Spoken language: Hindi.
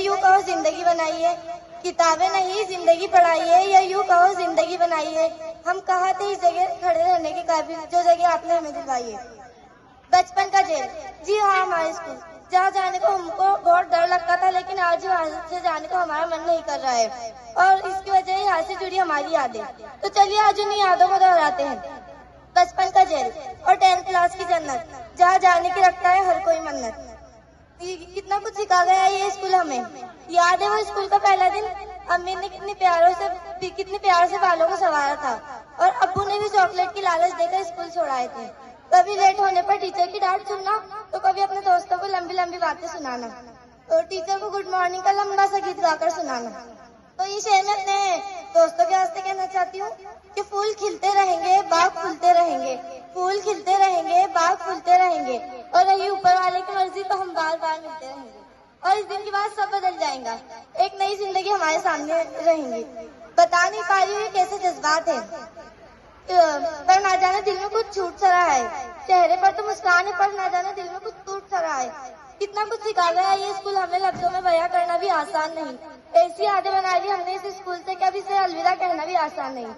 यूं कहो जिंदगी बनाई है, किताबें नहीं जिंदगी पढ़ाई है, या यूं कहो जिंदगी बनाई है। हम कहाँ थे इस जगह खड़े रहने के काबिल, जो जगह आपने हमें दिलवाई है। बचपन का जेल, जी हाँ, हमारे स्कूल जहाँ जाने को हमको बहुत डर लगता था, लेकिन आज यहाँ से जाने को हमारा मन नहीं कर रहा है, और इसकी वजह यहाँ से जुड़ी हमारी यादें। तो चलिए आज उन्हीं यादों को दोहराते हैं। बचपन का जेल और 10th क्लास की जन्नत, जहाँ जाने की रखता है हर कोई मन्नत। कितना कुछ सिखा गया ये स्कूल हमें। याद है वो स्कूल का पहला दिन, अम्मी ने कितने प्यार से बालों को संवारा था, और अब्बू ने भी चॉकलेट की लालच देकर स्कूल छोड़ाए थे। कभी लेट होने पर टीचर की डांट सुनना, तो कभी अपने दोस्तों को लंबी लंबी बातें सुनाना, और टीचर को गुड मॉर्निंग का लंबा सा गीत गाकर सुनाना। तो ये शेर मैं अपने दोस्तों के वास्ते कहना चाहती हूँ कि फूल खिलते रहेंगे, बाग फूलते रहेंगे, फूल खिलते रहेंगे, बाग फूलते रहेंगे, और रही ऊपर वाले की मर्जी तो हम बार बार मिलते रहेंगे, और इस दिन के बाद सब बदल जाएगा, एक नई जिंदगी हमारे सामने रहेंगी। बता नहीं पा रही हूँ कैसे जज्बात है, पर ना जाने दिल में कुछ छूट सा रहा है। चेहरे पर तो मुस्कान है, पर ना जाने दिल में कुछ टूट सा रहा है। कितना कुछ सिखा गया है ये स्कूल हमें, लफ्जों में बयां करना भी आसान नहीं। ऐसी यादें बना ली हमने इस स्कूल से कि अब इसे अलविदा कहना भी आसान नहीं।